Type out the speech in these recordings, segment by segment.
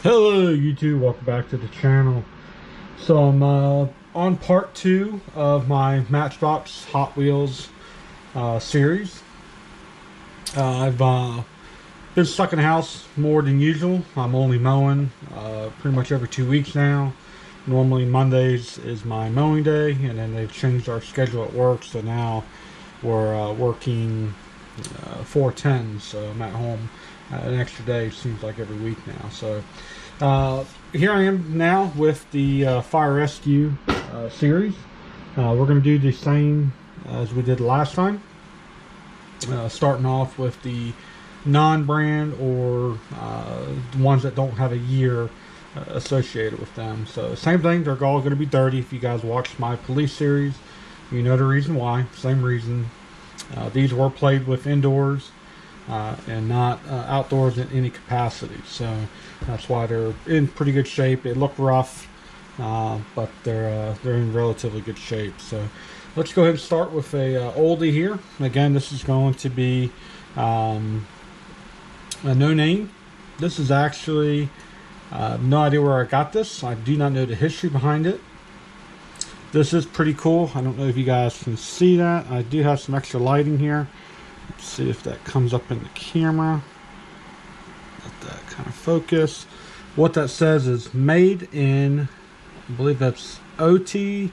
Hello YouTube, welcome back to the channel. So I'm on part 2 of my Matchbox Hot Wheels series. I've been stuck in the house more than usual. I'm only mowing pretty much every 2 weeks now. Normally Mondays is my mowing day, and then they've changed our schedule at work, so now we're working 4/10, so I'm at home an extra day, seems like every week now. So here I am now with the Fire Rescue series. We're going to do the same as we did last time, starting off with the non-brand or the ones that don't have a year associated with them. So same thing, they're all going to be dirty. If you guys watched my police series, you know the reason why. Same reason. These were played with indoors and not outdoors in any capacity, so that's why they're in pretty good shape. They look rough, but they're in relatively good shape. So let's go ahead and start with a oldie here. Again, this is going to be a no name. This is actually no idea where I got this. I do not know the history behind it. This is pretty cool. I don't know if you guys can see that. I do have some extra lighting here. Let's see if that comes up in the camera. Let that kind of focus. What that says is made in, I believe that's OT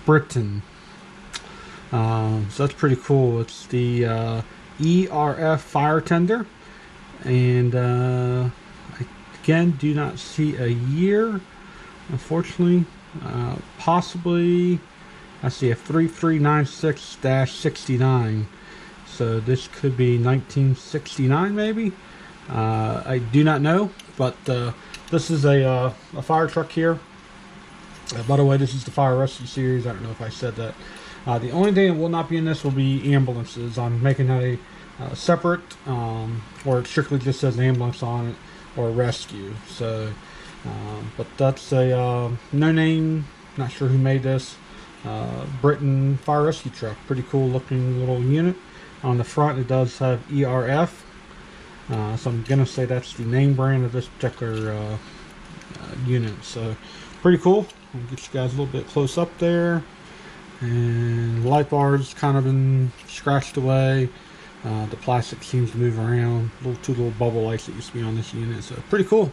Britain. So that's pretty cool. It's the ERF fire tender. And I again do not see a year, unfortunately. Possibly, I see a 3396-69. So this could be 1969 maybe. I do not know, but this is a fire truck here. By the way, this is the Fire Rescue series. I don't know if I said that. The only thing that will not be in this will be ambulances. I'm making a separate, or it strictly just says ambulance on it, or rescue. So but that's a no name, not sure who made this, Britain fire rescue truck. Pretty cool looking little unit. On the front it does have ERF, so I'm gonna say that's the name brand of this particular unit. So pretty cool. I'll get you guys a little bit close up there, and the light bar's kind of been scratched away. The plastic seems to move around. Two little bubble lights that used to be on this unit. So pretty cool.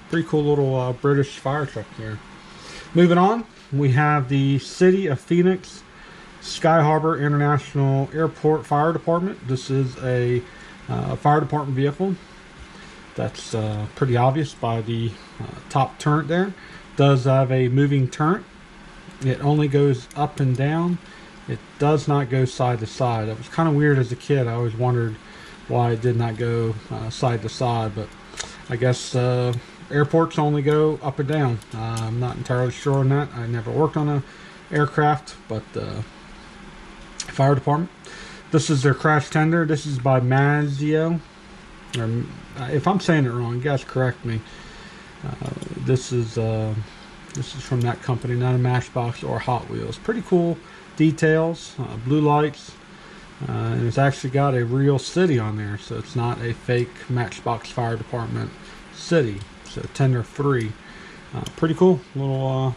Pretty cool little British fire truck here. Moving on, we have the City of Phoenix Sky Harbor International Airport Fire Department. This is a fire department vehicle. That's pretty obvious by the top turret there. Does have a moving turret. It only goes up and down. It does not go side to side. That was kind of weird as a kid. I always wondered why it did not go side to side, but I guess airports only go up and down. I'm not entirely sure on that. I never worked on an aircraft, but fire department. This is their crash tender. This is by Mazio. Or, if I'm saying it wrong, you guys correct me. This is from that company, not a Matchbox or Hot Wheels. Pretty cool details, blue lights, and it's actually got a real city on there, so it's not a fake Matchbox Fire Department city. So tender 3, pretty cool little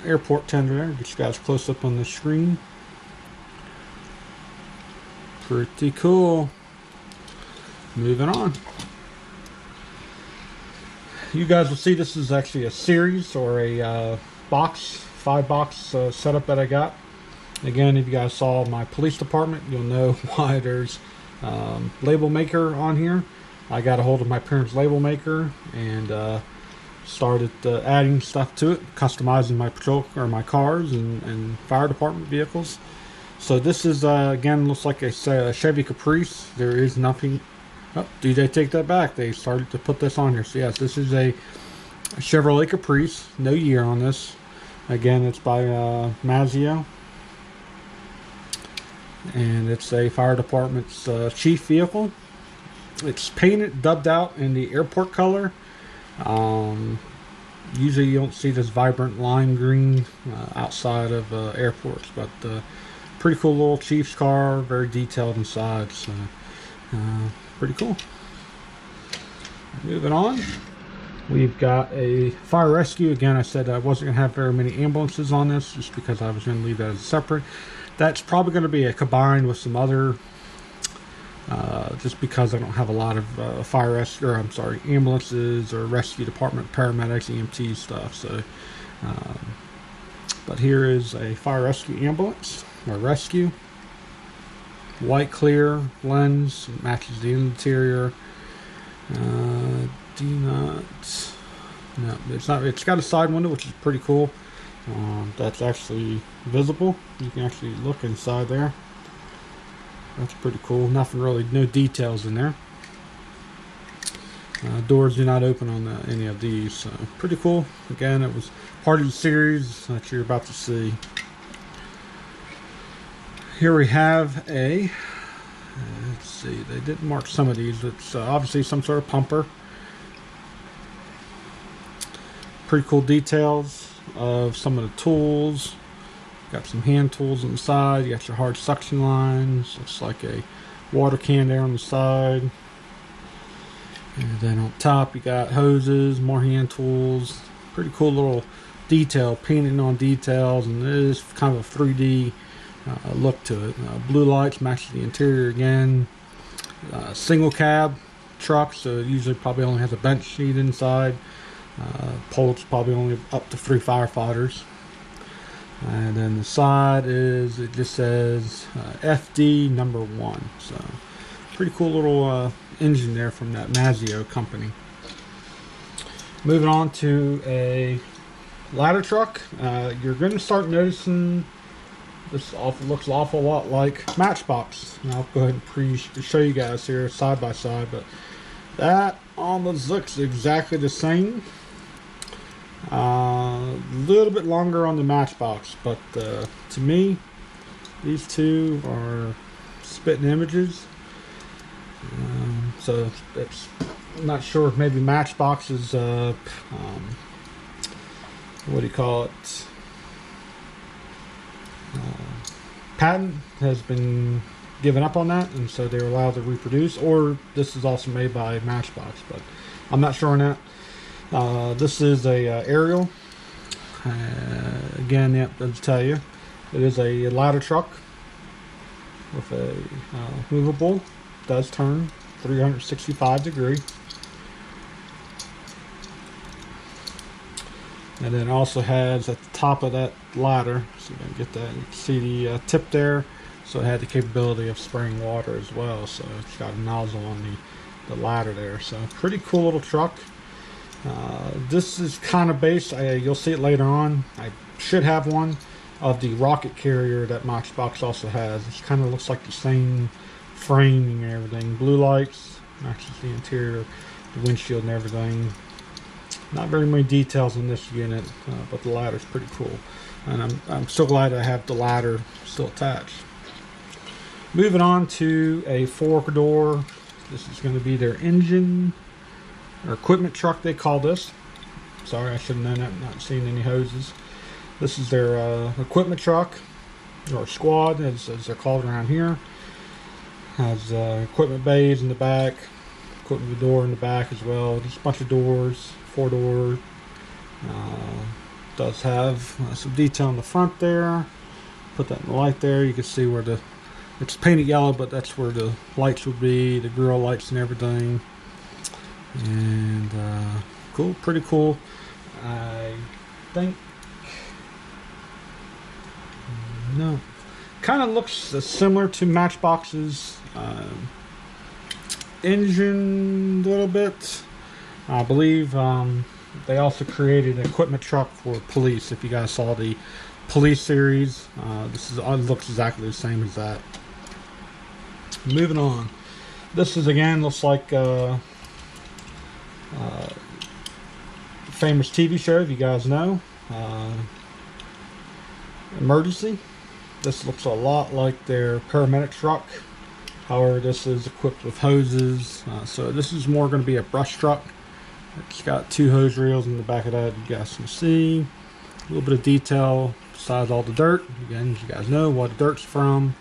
airport tender there. Get you guys close up on the screen. Pretty cool. Moving on. You guys will see this is actually a series or a box, 5-box setup that I got. Again, if you guys saw my police department, you'll know why there's label maker on here. I got a hold of my parents' label maker and started adding stuff to it, customizing my patrol or my cars and fire department vehicles. So this is again, looks like a Chevy Caprice. There is nothing. Oh, do they take that back? They started to put this on here. So yes, this is a Chevrolet Caprice. No year on this. Again, it's by Mazio, and it's a fire department's chief vehicle. It's painted, dubbed out in the airport color. Usually you don't see this vibrant lime green outside of airports, but pretty cool little Chief's car, very detailed inside, so pretty cool. Moving on, We've got a fire rescue. Again, I said I wasn't going to have very many ambulances on this just because I was going to leave that as separate. That's probably going to be a combined with some other, just because I don't have a lot of ambulances or rescue department, paramedics, EMT stuff. So, but here is a fire rescue ambulance or rescue. White clear lens, matches the interior. No, it's not. It's got a side window, which is pretty cool. That's actually visible. You can actually look inside there. That's pretty cool. Nothing really, no details in there. Doors do not open on any of these, so pretty cool. Again, it was part of the series that you're about to see. Here we have a, let's see, they didn't mark some of these. It's obviously some sort of pumper. Pretty cool details of some of the tools. Got some hand tools on the side. You got your hard suction lines. Looks like a water can there on the side. And then on top you got hoses, more hand tools. Pretty cool little detail, painting on details, and it is kind of a 3D look to it. Blue lights match the interior again. Single cab truck, so it usually probably only has a bench seat inside. Pulls probably only up to 3 firefighters. And then the side is, it just says FD number 1. So pretty cool little engine there from that Mazio company. Moving on to a ladder truck. You're going to start noticing this looks an awful lot like Matchbox. And I'll go ahead and show you guys here side by side, but that almost looks exactly the same. A little bit longer on the Matchbox, but to me, these two are spitting images. So it's, I'm not sure if maybe Matchbox is what do you call it? Patent has been given up on that, and so they're allowed to reproduce. Or this is also made by Matchbox, but I'm not sure on that. This is a aerial. Again, yep, I'll tell you, it is a ladder truck with a movable. Does turn 365 degrees, and then also has at the top of that ladder. So you can get that. You can see the tip there. So it had the capability of spraying water as well. So it's got a nozzle on the ladder there. So pretty cool little truck. This is kind of based, you'll see it later on. I should have one of the rocket carrier that Matchbox also has. It kind of looks like the same framing and everything. Blue lights, matches the interior, the windshield and everything. Not very many details in this unit, but the ladder's pretty cool. And I'm so glad I have the ladder still attached. Moving on to a 4-door. This is going to be their engine or equipment truck, they call this. Sorry, I should have known that. Not seeing any hoses. This is their equipment truck, or squad, as they're called around here. Has equipment bays in the back, equipment door in the back as well. Just a bunch of doors, 4-door. Does have some detail in the front there. Put that in the light there. You can see where it's painted yellow, but that's where the lights would be, the grill lights and everything. And cool, pretty cool. I think no, kind of looks similar to Matchbox's engine a little bit. I believe they also created an equipment truck for police. If you guys saw the police series, this looks exactly the same as that. Moving on, this is again looks like famous TV show, if you guys know, Emergency. This looks a lot like their paramedic truck. However, this is equipped with hoses. So this is more going to be a brush truck. It's got 2 hose reels in the back of that. You guys can see a little bit of detail besides all the dirt. Again, as you guys know what the dirt's from.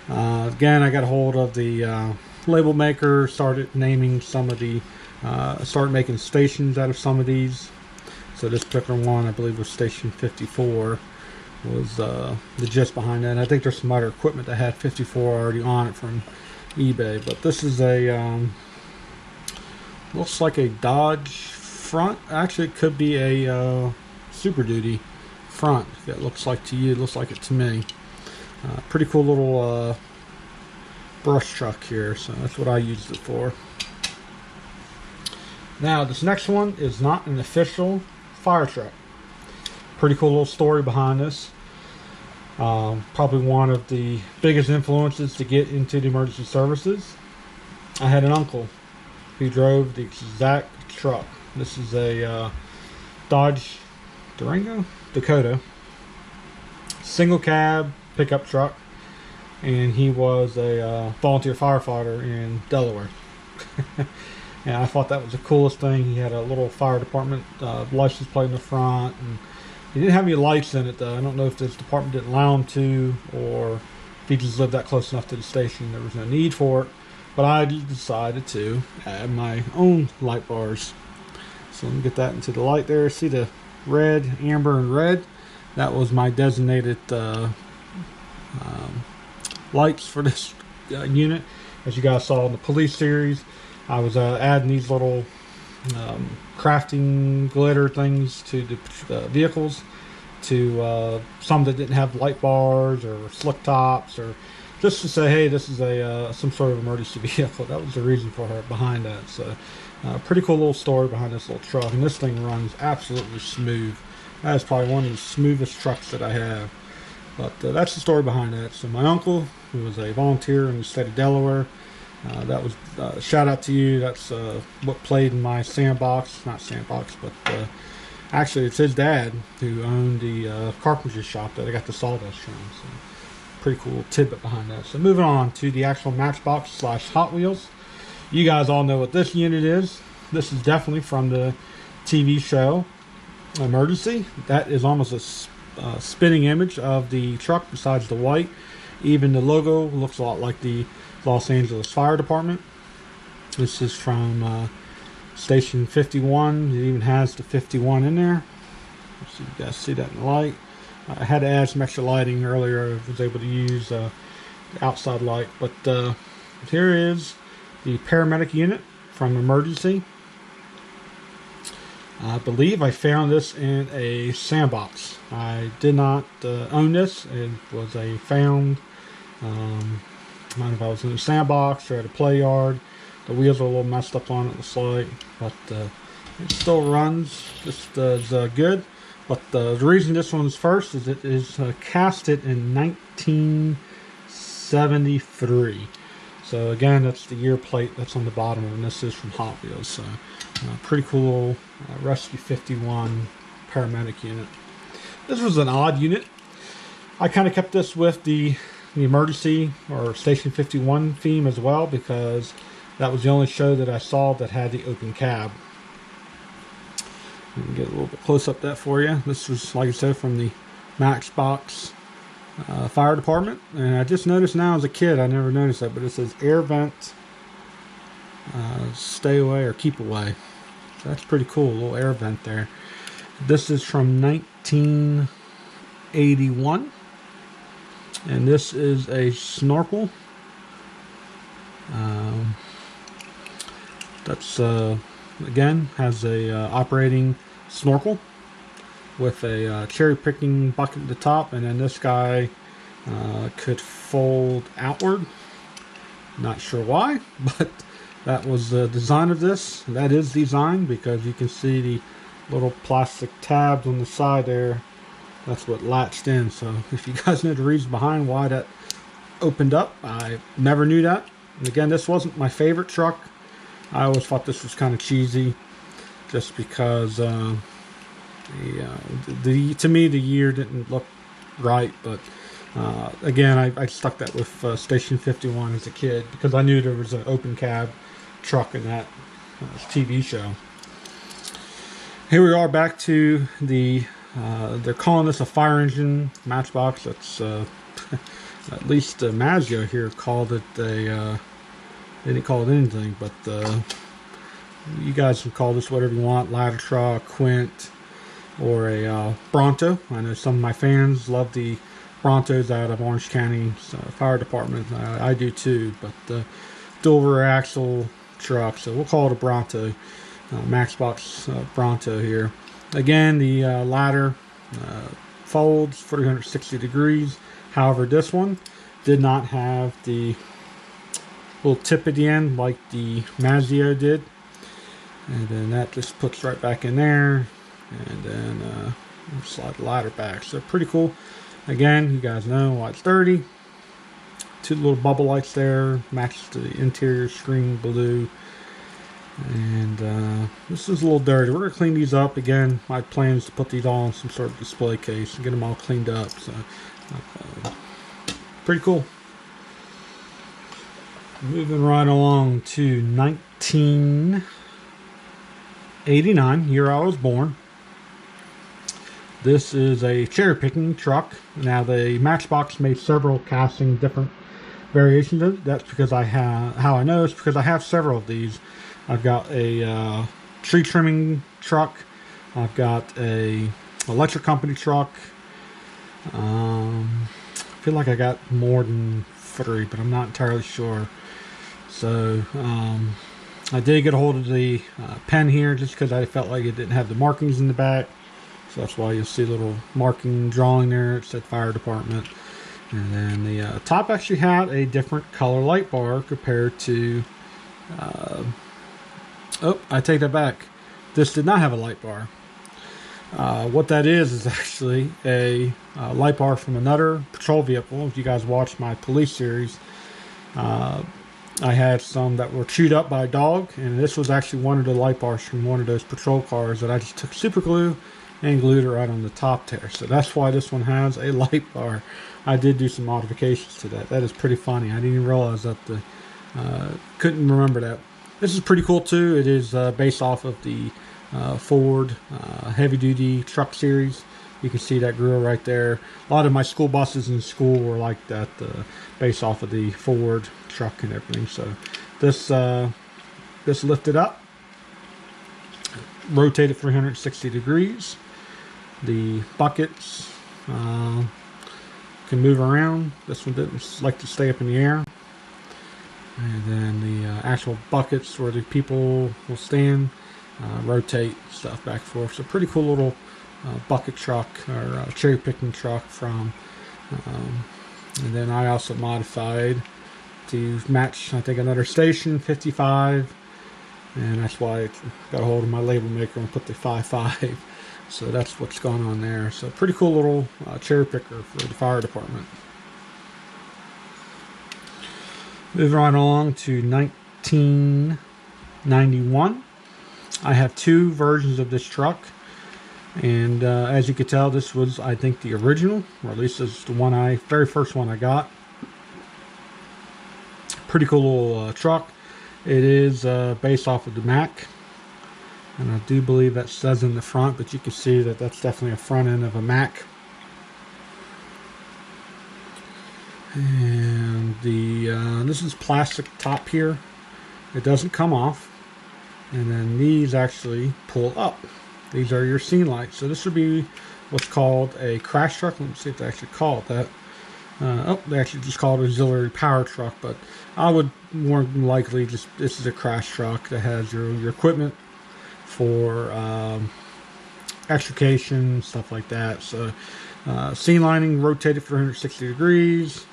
Again, I got a hold of the label maker, started naming some of the I started making stations out of some of these. So this particular one, I believe, was Station 54, was the gist behind that. And I think there's some other equipment that had 54 already on it from eBay. But this is a, looks like a Dodge front. Actually, it could be a Super Duty front. It looks like to you, it looks like it to me. Pretty cool little brush truck here, so that's what I used it for. Now, this next one is not an official fire truck. Pretty cool little story behind this. Probably one of the biggest influences to get into the emergency services. I had an uncle who drove the exact truck. This is a Dodge Dakota, single cab pickup truck, and he was a volunteer firefighter in Delaware. And I thought that was the coolest thing. He had a little fire department license plate in the front, and he didn't have any lights in it though. I don't know if this department didn't allow him to, or if he just lived that close enough to the station there was no need for it. But I decided to add my own light bars. So let me get that into the light there. See the red, amber, and red? That was my designated lights for this unit. As you guys saw in the police series, I was adding these little crafting glitter things to the vehicles, to some that didn't have light bars or slick tops, or just to say, hey, this is a some sort of emergency vehicle. That was the reason for her behind that. So pretty cool little story behind this little truck, and this thing runs absolutely smooth. That is probably one of the smoothest trucks that I have. But that's the story behind that. So my uncle, who was a volunteer in the state of Delaware, that was shout out to you. That's what played in my sandbox, not sandbox, but actually it's his dad who owned the carpentry shop that I got the sawdust from. So pretty cool tidbit behind that. So moving on to the actual Matchbox / Hot Wheels. You guys all know what this unit is. This is definitely from the TV show Emergency. That is almost a spinning image of the truck besides the white. Even the logo looks a lot like the Los Angeles Fire Department. This is from Station 51. It even has the 51 in there. So you guys see that in the light. I had to add some extra lighting earlier. I was able to use the outside light. But here is the paramedic unit from Emergency. I believe I found this in a sandbox. I did not own this. It was a found. I don't know if I was in a sandbox or at a play yard. The wheels are a little messed up on it, looks like, but it still runs just as good. But the reason this one's first is it is casted in 1973. So again, that's the year plate that's on the bottom, and this is from Hot Wheels. So pretty cool Rescue 51 paramedic unit. This was an odd unit. I kind of kept this with the emergency or Station 51 theme as well, because that was the only show that I saw that had the open cab. Let me get a little bit close up that for you. This was, like I said, from the Matchbox Fire Department, and I just noticed now as a kid, I never noticed that, but it says air vent, stay away or keep away. So that's pretty cool, a little air vent there. This is from 1981, and this is a snorkel. That's again has a operating snorkel with a cherry picking bucket at the top, and then this guy could fold outward. Not sure why, but that was the design of this. That is design, because you can see the little plastic tabs on the side there. That's what latched in. So if you guys know the reason behind why that opened up, I never knew that. And again, this wasn't my favorite truck. I always thought this was kind of cheesy, just because to me the year didn't look right. But again, I stuck that with Station 51 as a kid, because I knew there was an open cab truck in that TV show. Here we are back to the they're calling this a fire engine Matchbox. That's at least Maggio here called it a they didn't call it anything, but You guys can call this whatever you want, ladder truck, quint, or a Bronte. I know some of my fans love the Brontos out of Orange County Fire Department. I do too, but dual rear axle truck, so we'll call it a Bronte. Matchbox Bronte here. Again, the ladder folds 360 degrees. However, this one did not have the little tip at the end like the Mazio did. And then that just puts right back in there. And then slide the ladder back. So pretty cool. Again, you guys know lights 30. Two little bubble lights there. Matches the interior screen blue. And this is a little dirty. We're going to clean these up. Again, my plan is to put these all in some sort of display case and get them all cleaned up. So pretty cool. Moving right along to 1989, year I was born. This is a cherry picking truck. Now the Matchbox made several casting different variations of it. That's because how I know is because I have several of these. I've got a tree trimming truck. I've got a electric company truck. I feel like I got more than 3, but I'm not entirely sure. So I did get a hold of the pen here just because I felt like it didn't have the markings in the back. So that's why you'll see a little marking drawing there. It said Fire Department. And then the top actually had a different color light bar compared to... oh, I take that back. This did not have a light bar. What that is actually a light bar from another patrol vehicle. If you guys watched my police series, I had some that were chewed up by a dog, and this was actually one of the light bars from one of those patrol cars that I just took super glue and glued it right on the top there. So that's why this one has a light bar. I did do some modifications to that. That is pretty funny. I didn't even realize that. Couldn't remember that. This is pretty cool too. It is based off of the Ford heavy-duty truck series. You can see that grill right there. A lot of my school buses in school were like that, based off of the Ford truck and everything. So this lifted up, rotated 360 degrees. The buckets can move around. This one didn't like to stay up in the air. And then the actual buckets where the people will stand, rotate stuff back and forth. So pretty cool little bucket truck or cherry picking truck from. And then I also modified to match, I think, another station 55, and that's why I got a hold of my label maker and put the 55. So that's what's going on there. So pretty cool little cherry picker for the fire department. Moving right along to 1991. I have 2 versions of this truck, and as you can tell, this was, I think, the original, or at least this is the very first one I got. Pretty cool little truck. It is based off of the Mac, and I do believe that says in the front, but you can see that that's definitely a front end of a Mac. And the this is plastic top here. It doesn't come off, and then these actually pull up. These are your scene lights. So this would be what's called a crash truck. Let me see if they actually call it that. They actually just call it an auxiliary power truck, but I would more than likely just, this is a crash truck that has your equipment for extrication, stuff like that. So scene lining rotated 360 degrees.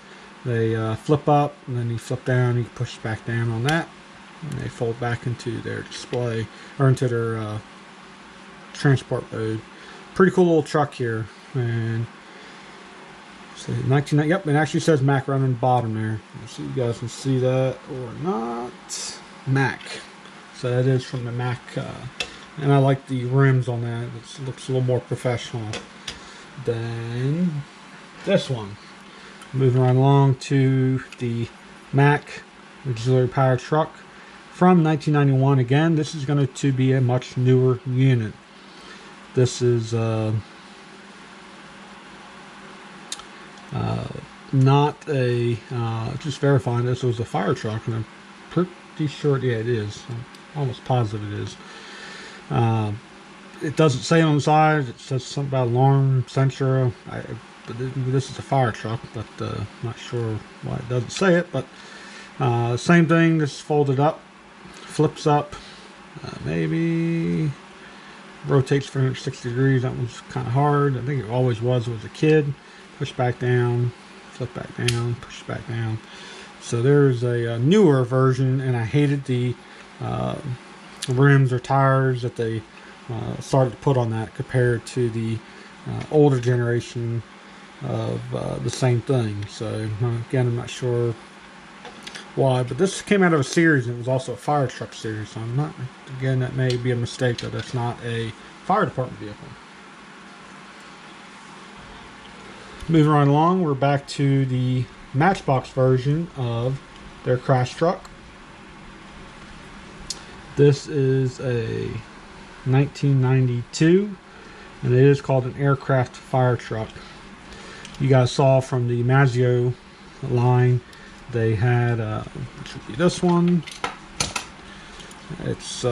They flip up, and then you flip down, you push back down on that, and they fold back into their display, or into their transport mode. Pretty cool little truck here. And so 1990, yep, it actually says Mac right on the bottom there. Let's see if you guys can see that or not. Mac. So that is from the Mac, and I like the rims on that. It looks a little more professional than this one. Moving right along to the Mac auxiliary power truck from 1991. Again, this is going to be a much newer unit. This is not a, just verifying this was a fire truck, and I'm pretty sure, yeah, it is. I'm almost positive it is. It doesn't say on the side. It says something about alarm sensor. But this is a fire truck, but not sure why it doesn't say it. But same thing. This is folded up, flips up, maybe rotates 360 degrees. That one's kind of hard. I think it always was a kid. Push back down, flip back down, push back down. So there's a newer version, and I hated the rims or tires that they started to put on that compared to the older generation of the same thing. So again, I'm not sure why, but this came out of a series, and it was also a fire truck series. So I'm not, again, that may be a mistake that that's not a fire department vehicle. Moving right along, we're back to the Matchbox version of their crash truck. This is a 1992, and it is called an aircraft fire truck. You guys saw from the Maggio line, they had which would be this one. It's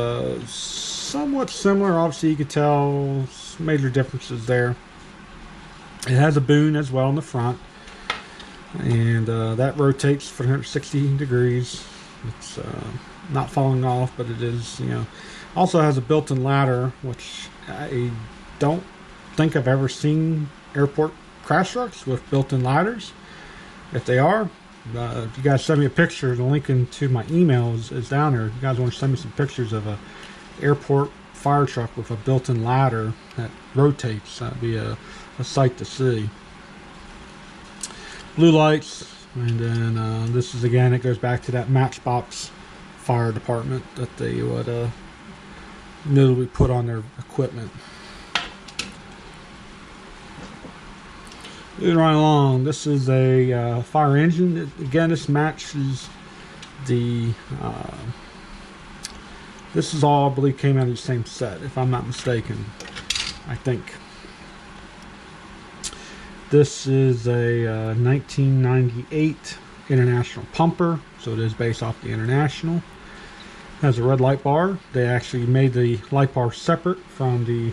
somewhat similar. Obviously, you could tell major differences there. It has a boom as well in the front, and that rotates 360 degrees. It's not falling off, but it is, also has a built-in ladder, which I don't think I've ever seen airport crash trucks with built-in ladders. If they are, if you guys send me a picture, the link into my email is down there. If you guys want to send me some pictures of a airport fire truck with a built-in ladder that rotates, that'd be a sight to see. Blue lights, and then this is, again, it goes back to that Matchbox Fire Department that they would notably put on their equipment. Moving right along, this is a fire engine. Again, this matches the this is all, I believe, came out of the same set, if I'm not mistaken. I think this is a 1998 International pumper, so it is based off the International. Has a red light bar. They actually made the light bar separate from the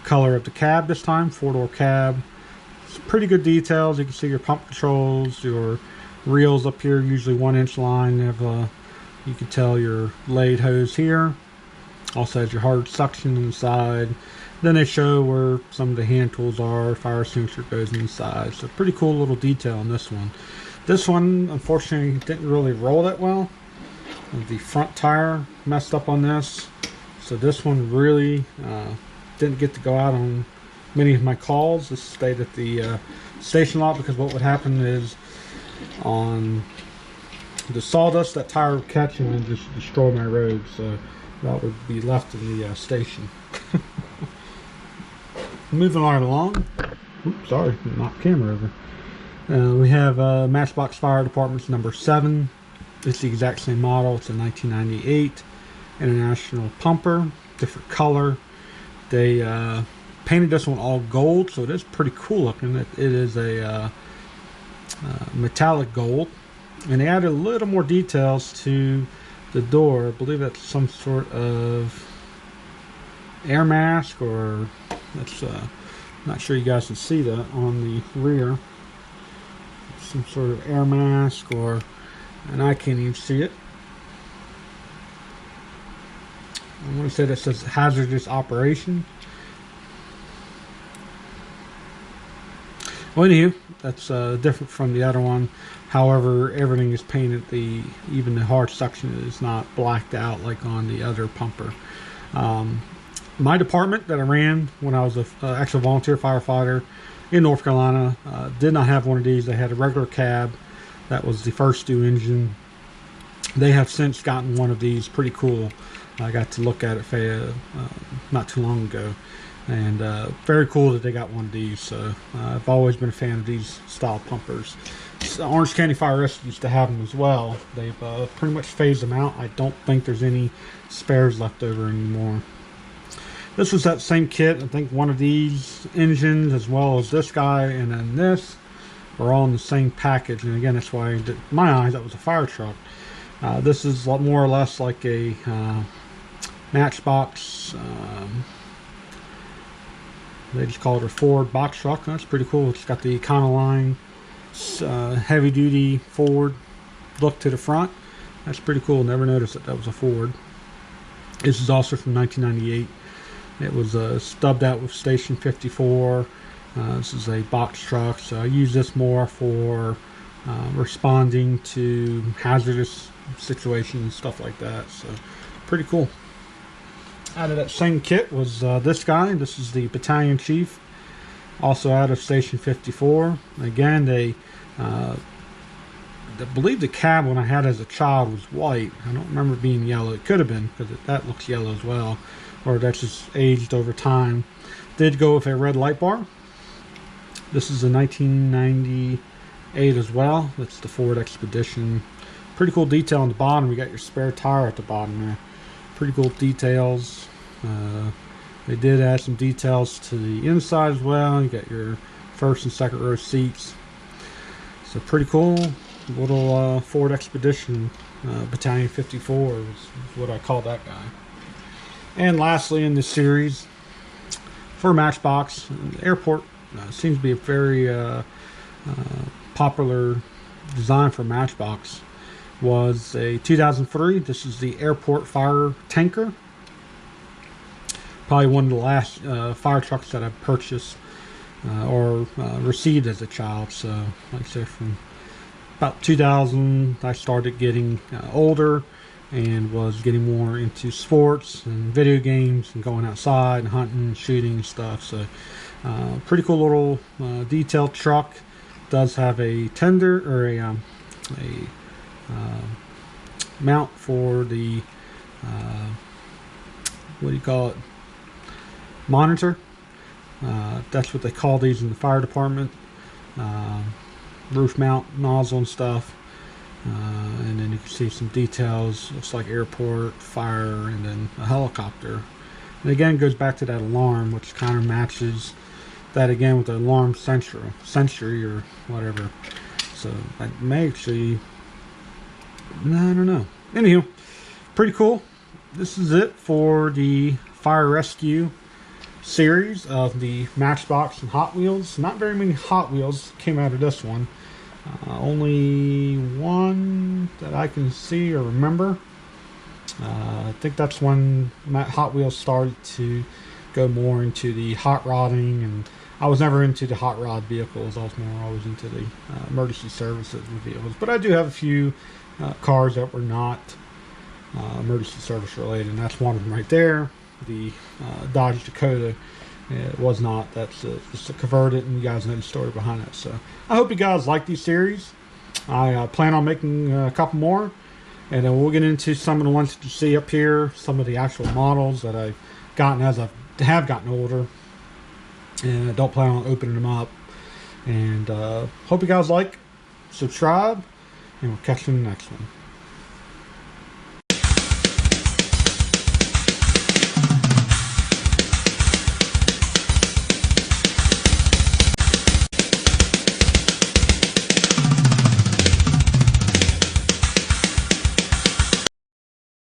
color of the cab this time. 4-door cab. It's pretty good details. You can see your pump controls, your reels up here, usually 1-inch line. They have you can tell your laid hose here. Also has your hard suction inside. Then they show where some of the hand tools are. Fire extinguisher goes inside. So pretty cool little detail on this one. This one, unfortunately, didn't really roll that well. The front tire messed up on this, so this one really didn't get to go out on many of my calls. This stayed at the station lot, because what would happen is on the sawdust, that tire would catch and then just destroy my road, so that would be left in the station. Moving right along. Oops, sorry, knocked the camera over. We have Matchbox Fire Department's number 7. It's the exact same model. It's a 1998 International pumper, different color. They painted this one all gold, so it is pretty cool looking. It is a metallic gold, and they added a little more details to the door. I believe that's some sort of air mask, or that's not sure you guys can see that on the rear. Some sort of air mask, or, and I can't even see it. I want to say that says hazardous operation. Well, anywho, that's different from the other one. However, everything is painted. Even the hard suction is not blacked out like on the other pumper. My department that I ran when I was an actual volunteer firefighter in North Carolina did not have one of these. They had a regular cab. That was the first due engine. They have since gotten one of these. Pretty cool. I got to look at it not too long ago, and very cool that they got one of these. So I've always been a fan of these style pumpers. Orange County Fire Rescue used to have them as well. They've pretty much phased them out. I don't think there's any spares left over anymore. This was that same kit. I think one of these engines, as well as this guy, and then this, were all in the same package. And again, that's why, in my eyes, that was a fire truck. This is more or less like a Matchbox. They just call it a Ford box truck. That's pretty cool. It's got the Econoline heavy duty Ford look to the front. That's pretty cool. Never noticed that was a Ford. This is also from 1998. It was stubbed out with Station 54. This is a box truck, so I use this more for responding to hazardous situations and stuff like that. So pretty cool. Out of that same kit was this guy. This is the Battalion Chief, also out of Station 54. Again, I believe the cab when I had as a child was white. I don't remember it being yellow. It could have been, because that looks yellow as well, or that's just aged over time. Did go with a red light bar. This is a 1998 as well. That's the Ford Expedition. Pretty cool detail on the bottom. You got your spare tire at the bottom there. Pretty cool details. They did add some details to the inside as well. You got your first and second row seats. So pretty cool little Ford Expedition. Battalion 54 is what I call that guy. And lastly in this series, for Matchbox, the airport seems to be a very popular design for Matchbox. Was a 2003. This is the airport fire tanker. Probably one of the last fire trucks that I've purchased or received as a child. So, like I said, from about 2000, I started getting older and was getting more into sports and video games and going outside and hunting and shooting and stuff. So, pretty cool little detailed truck. Does have a tender or a mount for the what do you call it, monitor. That's what they call these in the fire department. Roof mount nozzle and stuff, and then you can see some details. Looks like airport, fire, and then a helicopter. And again, it goes back to that alarm, which kind of matches that again with the alarm sentry or whatever. So I may actually, I don't know. Anywho, pretty cool. This is it for the fire rescue series of the Matchbox and Hot Wheels. Not very many Hot Wheels came out of this one. Only one that I can see or remember. I think that's when Hot Wheels started to go more into the hot rodding, and I was never into the hot rod vehicles. I was more always into the emergency services vehicles. But I do have a few cars that were not emergency service related, and that's one of them right there. The Dodge Dakota. It was not. That's just a converted, and you guys know the story behind it. So I hope you guys like these series. I plan on making a couple more, and then we'll get into some of the ones that you see up here, some of the actual models that I've gotten as I have gotten older, and I don't plan on opening them up. And hope you guys like, subscribe, and we'll catch you in the next one.